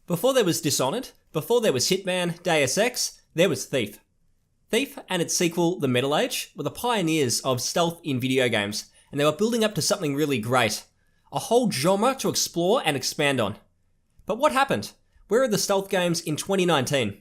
Before there was Dishonored, before there was Hitman, Deus Ex, there was Thief. Thief and its sequel, The Middle Age, were the pioneers of stealth in video games, and they were building up to something really great. A whole genre to explore and expand on. But what happened? Where are the stealth games in 2019?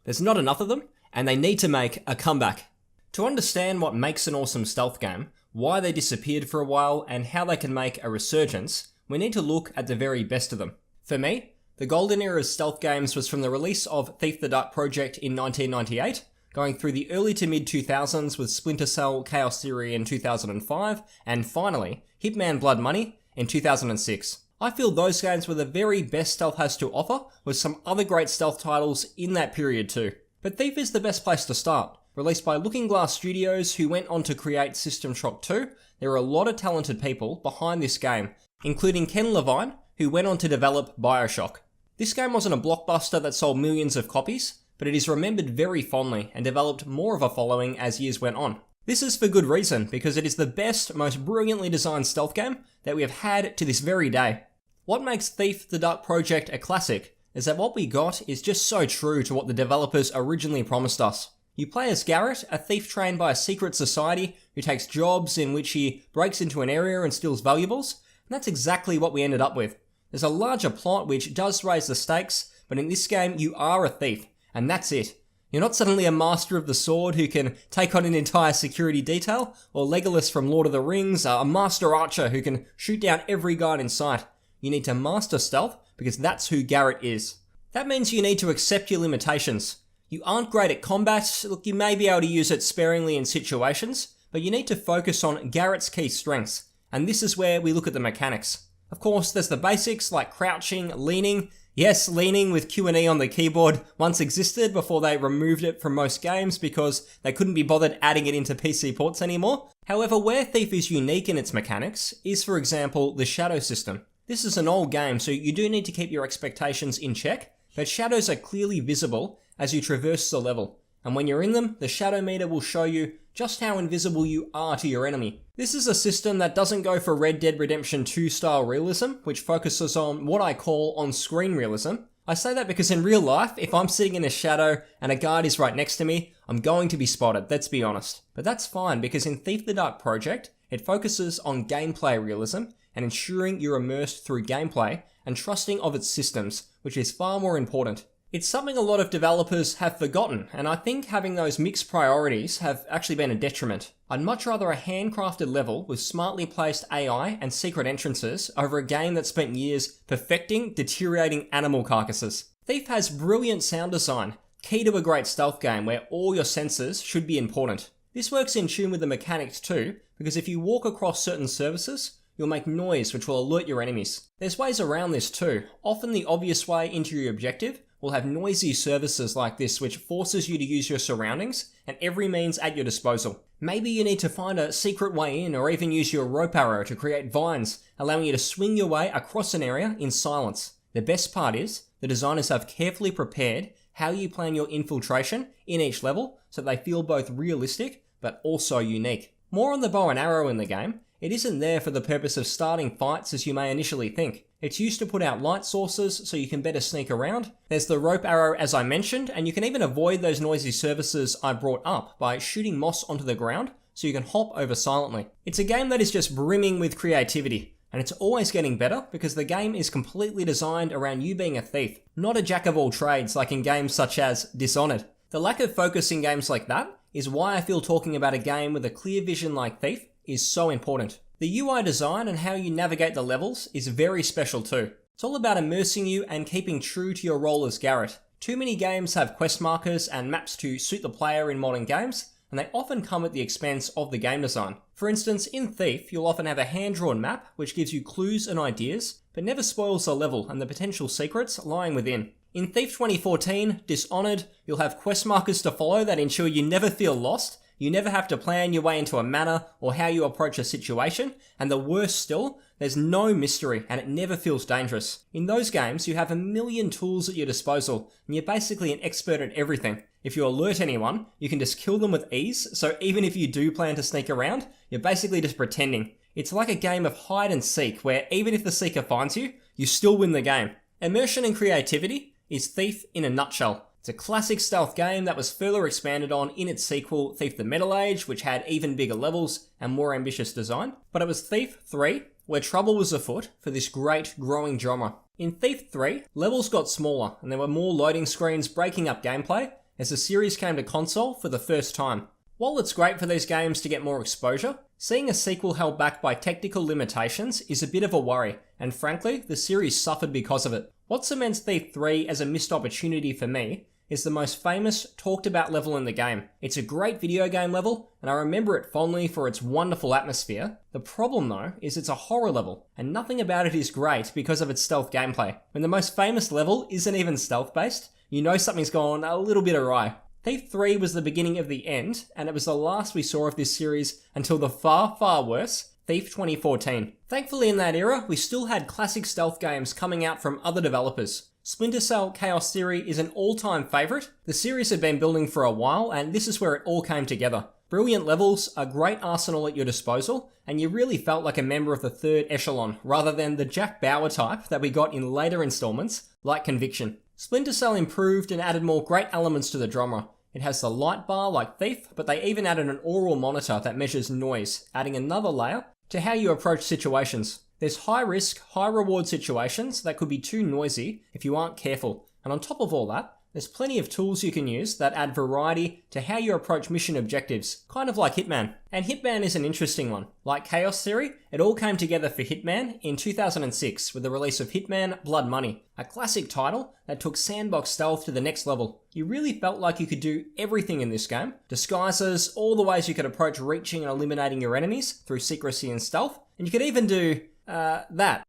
There's not enough of them, and they need to make a comeback. To understand what makes an awesome stealth game, why they disappeared for a while, and how they can make a resurgence, we need to look at the very best of them. For me, the golden era of stealth games was from the release of Thief the Dark Project in 1998, going through the early to mid 2000s with Splinter Cell Chaos Theory in 2005, and finally, Hitman Blood Money in 2006. I feel those games were the very best stealth has to offer, with some other great stealth titles in that period too. But Thief is the best place to start. Released by Looking Glass Studios, who went on to create System Shock 2, there are a lot of talented people behind this game, including Ken Levine, who went on to develop BioShock. This game wasn't a blockbuster that sold millions of copies, but it is remembered very fondly and developed more of a following as years went on. This is for good reason, because it is the best, most brilliantly designed stealth game that we have had to this very day. What makes Thief the Dark Project a classic is that what we got is just so true to what the developers originally promised us. You play as Garrett, a thief trained by a secret society who takes jobs in which he breaks into an area and steals valuables, and that's exactly what we ended up with. There's a larger plot which does raise the stakes, but in this game you are a thief, and that's it. You're not suddenly a master of the sword who can take on an entire security detail, or Legolas from Lord of the Rings, a master archer who can shoot down every guard in sight. You need to master stealth because that's who Garrett is. That means you need to accept your limitations. You aren't great at combat. Look, you may be able to use it sparingly in situations, but you need to focus on Garrett's key strengths, and this is where we look at the mechanics. Of course, there's the basics like crouching, leaning. Yes, leaning with Q and E on the keyboard once existed before they removed it from most games because they couldn't be bothered adding it into PC ports anymore. However, where Thief is unique in its mechanics is, for example, the shadow system. This is an old game, so you do need to keep your expectations in check, but shadows are clearly visible as you traverse the level, and when you're in them, the shadow meter will show you just how invisible you are to your enemy. This is a system that doesn't go for Red Dead Redemption 2 style realism, which focuses on what I call on-screen realism. I say that because in real life, if I'm sitting in a shadow and a guard is right next to me, I'm going to be spotted, let's be honest. But that's fine because in Thief the Dark Project, it focuses on gameplay realism and ensuring you're immersed through gameplay and trusting of its systems, which is far more important. It's something a lot of developers have forgotten, and I think having those mixed priorities have actually been a detriment. I'd much rather a handcrafted level with smartly placed AI and secret entrances over a game that spent years perfecting deteriorating animal carcasses. Thief has brilliant sound design, key to a great stealth game where all your senses should be important. This works in tune with the mechanics too, because if you walk across certain surfaces, you'll make noise which will alert your enemies. There's ways around this too. Often the obvious way into your objective will have noisy surfaces like this which forces you to use your surroundings and every means at your disposal. Maybe you need to find a secret way in or even use your rope arrow to create vines, allowing you to swing your way across an area in silence. The best part is, the designers have carefully prepared how you plan your infiltration in each level so they feel both realistic but also unique. More on the bow and arrow in the game, it isn't there for the purpose of starting fights as you may initially think. It's used to put out light sources so you can better sneak around. There's the rope arrow as I mentioned, and you can even avoid those noisy surfaces I brought up by shooting moss onto the ground so you can hop over silently. It's a game that is just brimming with creativity, and it's always getting better because the game is completely designed around you being a thief, not a jack of all trades like in games such as Dishonored. The lack of focus in games like that is why I feel talking about a game with a clear vision like Thief is so important. The UI design and how you navigate the levels is very special too. It's all about immersing you and keeping true to your role as Garrett. Too many games have quest markers and maps to suit the player in modern games, and they often come at the expense of the game design. For instance, in Thief, you'll often have a hand-drawn map which gives you clues and ideas, but never spoils the level and the potential secrets lying within. In Thief 2014, Dishonored, you'll have quest markers to follow that ensure you never feel lost. You never have to plan your way into a manor or how you approach a situation, and the worst still, there's no mystery and it never feels dangerous. In those games, you have a million tools at your disposal, and you're basically an expert at everything. If you alert anyone, you can just kill them with ease, so even if you do plan to sneak around, you're basically just pretending. It's like a game of hide and seek, where even if the seeker finds you, you still win the game. Immersion and creativity is Thief in a nutshell. It's a classic stealth game that was further expanded on in its sequel, Thief the Metal Age, which had even bigger levels and more ambitious design. But it was Thief 3 where trouble was afoot for this great growing genre. In Thief 3, levels got smaller and there were more loading screens breaking up gameplay as the series came to console for the first time. While it's great for these games to get more exposure, seeing a sequel held back by technical limitations is a bit of a worry, and frankly, the series suffered because of it. What cements Thief 3 as a missed opportunity for me is the most famous, talked about level in the game. It's a great video game level, and I remember it fondly for its wonderful atmosphere. The problem though, is it's a horror level, and nothing about it is great because of its stealth gameplay. When the most famous level isn't even stealth based, you know something's gone a little bit awry. Thief 3 was the beginning of the end, and it was the last we saw of this series until the far, far worse Thief 2014. Thankfully in that era, we still had classic stealth games coming out from other developers. Splinter Cell Chaos Theory is an all-time favourite. The series had been building for a while, and this is where it all came together. Brilliant levels, a great arsenal at your disposal, and you really felt like a member of the third echelon, rather than the Jack Bauer type that we got in later installments, like Conviction. Splinter Cell improved and added more great elements to the genre. It has the light bar like Thief, but they even added an aural monitor that measures noise, adding another layer to how you approach situations. There's high risk, high reward situations that could be too noisy if you aren't careful. And on top of all that, there's plenty of tools you can use that add variety to how you approach mission objectives, kind of like Hitman. And Hitman is an interesting one. Like Chaos Theory, it all came together for Hitman in 2006 with the release of Hitman Blood Money, a classic title that took sandbox stealth to the next level. You really felt like you could do everything in this game. Disguises, all the ways you could approach reaching and eliminating your enemies through secrecy and stealth. And you could even do, that.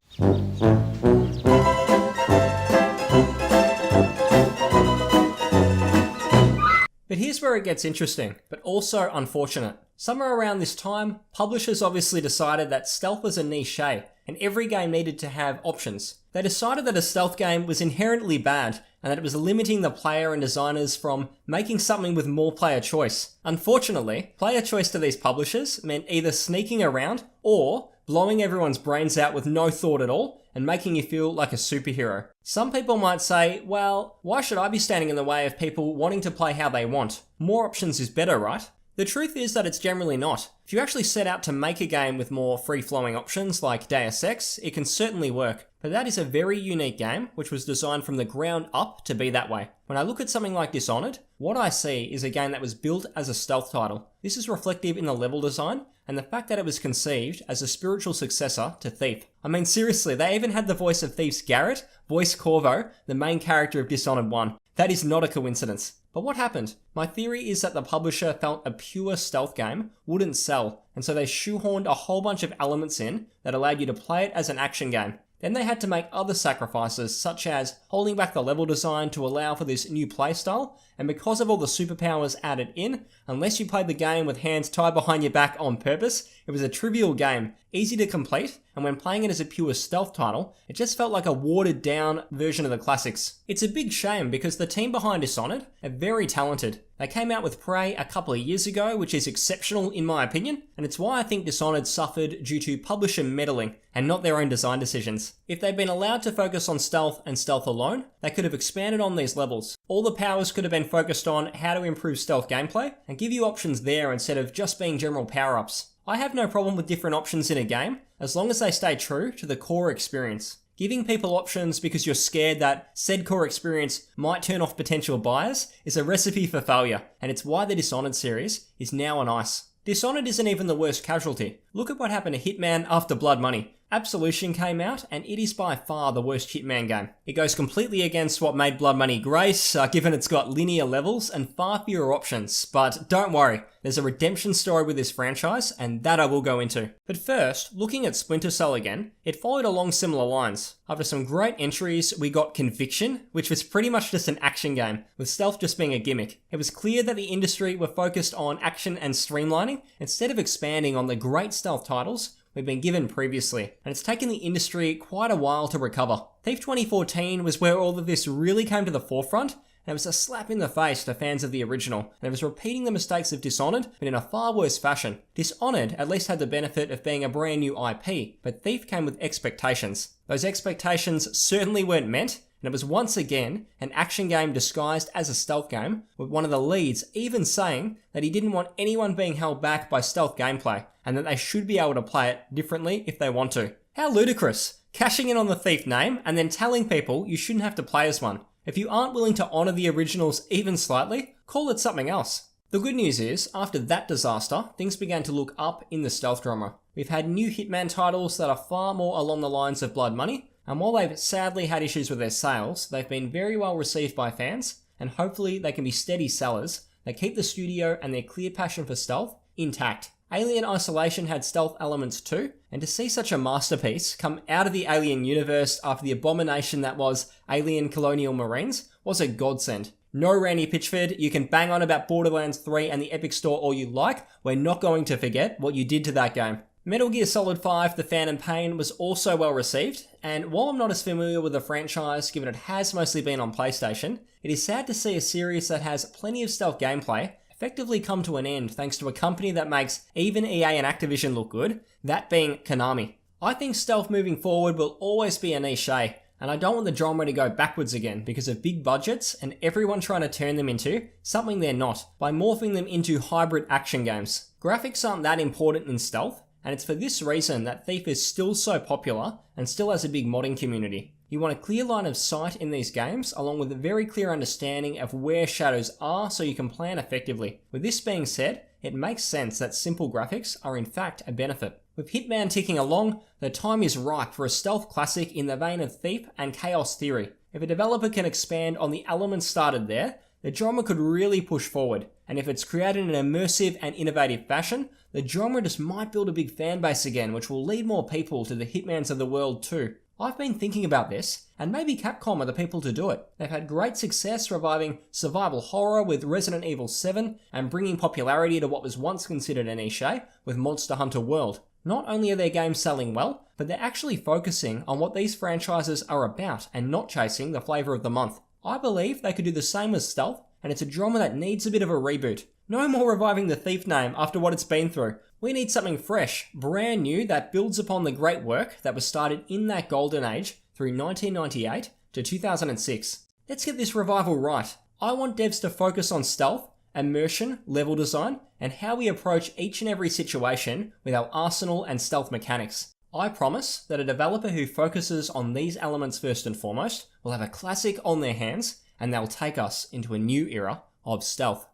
But here's where it gets interesting, but also unfortunate. Somewhere around this time, publishers obviously decided that stealth was a niche, and every game needed to have options. They decided that a stealth game was inherently bad, and that it was limiting the player and designers from making something with more player choice. Unfortunately, player choice to these publishers meant either sneaking around or blowing everyone's brains out with no thought at all and making you feel like a superhero. Some people might say, well, why should I be standing in the way of people wanting to play how they want? More options is better, right? The truth is that it's generally not. If you actually set out to make a game with more free-flowing options like Deus Ex, it can certainly work. But that is a very unique game, which was designed from the ground up to be that way. When I look at something like Dishonored, what I see is a game that was built as a stealth title. This is reflective in the level design, and the fact that it was conceived as a spiritual successor to Thief. I mean seriously, they even had the voice of Thief's Garrett voice Corvo, the main character of Dishonored 1. That is not a coincidence. But what happened? My theory is that the publisher felt a pure stealth game wouldn't sell, and so they shoehorned a whole bunch of elements in that allowed you to play it as an action game. Then they had to make other sacrifices, such as holding back the level design to allow for this new playstyle, and because of all the superpowers added in, unless you played the game with hands tied behind your back on purpose, it was a trivial game, easy to complete, and when playing it as a pure stealth title, it just felt like a watered down version of the classics. It's a big shame because the team behind Dishonored are very talented. They came out with Prey a couple of years ago, which is exceptional in my opinion, and it's why I think Dishonored suffered due to publisher meddling and not their own design decisions. If they'd been allowed to focus on stealth and stealth alone, they could have expanded on these levels. All the powers could have been focused on how to improve stealth gameplay and give you options there instead of just being general power-ups. I have no problem with different options in a game, as long as they stay true to the core experience. Giving people options because you're scared that said core experience might turn off potential buyers is a recipe for failure, and it's why the Dishonored series is now on ice. Dishonored isn't even the worst casualty. Look at what happened to Hitman after Blood Money. Absolution came out, and it is by far the worst Hitman game. It goes completely against what made Blood Money great, given it's got linear levels and far fewer options. But don't worry, there's a redemption story with this franchise, and that I will go into. But first, looking at Splinter Cell again, it followed along similar lines. After some great entries, we got Conviction, which was pretty much just an action game, with stealth just being a gimmick. It was clear that the industry were focused on action and streamlining, instead of expanding on the great stealth titles we've been given previously, and it's taken the industry quite a while to recover. Thief 2014 was where all of this really came to the forefront, and it was a slap in the face to fans of the original, and it was repeating the mistakes of Dishonored, but in a far worse fashion. Dishonored at least had the benefit of being a brand new IP, but Thief came with expectations. Those expectations certainly weren't met, and it was once again an action game disguised as a stealth game, with one of the leads even saying that he didn't want anyone being held back by stealth gameplay, and that they should be able to play it differently if they want to. How ludicrous! Cashing in on the Thief name and then telling people you shouldn't have to play as one. If you aren't willing to honour the originals even slightly, call it something else. The good news is, after that disaster, things began to look up in the stealth genre. We've had new Hitman titles that are far more along the lines of Blood Money, and while they've sadly had issues with their sales, they've been very well received by fans, and hopefully they can be steady sellers that keep the studio and their clear passion for stealth intact. Alien Isolation had stealth elements too, and to see such a masterpiece come out of the Alien universe after the abomination that was Alien Colonial Marines was a godsend. No Randy Pitchford, you can bang on about Borderlands 3 and the Epic Store all you like, we're not going to forget what you did to that game. Metal Gear Solid 5 The Phantom Pain was also well received, and while I'm not as familiar with the franchise given it has mostly been on PlayStation, it is sad to see a series that has plenty of stealth gameplay effectively come to an end thanks to a company that makes even EA and Activision look good, that being Konami. I think stealth moving forward will always be a niche, and I don't want the genre to go backwards again because of big budgets and everyone trying to turn them into something they're not, by morphing them into hybrid action games. Graphics aren't that important in stealth, and it's for this reason that Thief is still so popular and still has a big modding community. You want a clear line of sight in these games, along with a very clear understanding of where shadows are so you can plan effectively. With this being said, it makes sense that simple graphics are in fact a benefit. With Hitman ticking along, the time is ripe for a stealth classic in the vein of Thief and Chaos Theory. If a developer can expand on the elements started there, the genre could really push forward, and if it's created in an immersive and innovative fashion, the genre just might build a big fan base again, which will lead more people to the Hitmans of the world too. I've been thinking about this, and maybe Capcom are the people to do it. They've had great success reviving survival horror with Resident Evil 7 and bringing popularity to what was once considered a niche with Monster Hunter World. Not only are their games selling well, but they're actually focusing on what these franchises are about and not chasing the flavour of the month. I believe they could do the same with Stealth, and it's a genre that needs a bit of a reboot. No more reviving the Thief name after what it's been through. We need something fresh, brand new, that builds upon the great work that was started in that golden age through 1998 to 2006. Let's get this revival right. I want devs to focus on stealth, immersion, level design, and how we approach each and every situation with our arsenal and stealth mechanics. I promise that a developer who focuses on these elements first and foremost will have a classic on their hands, and they'll take us into a new era of stealth.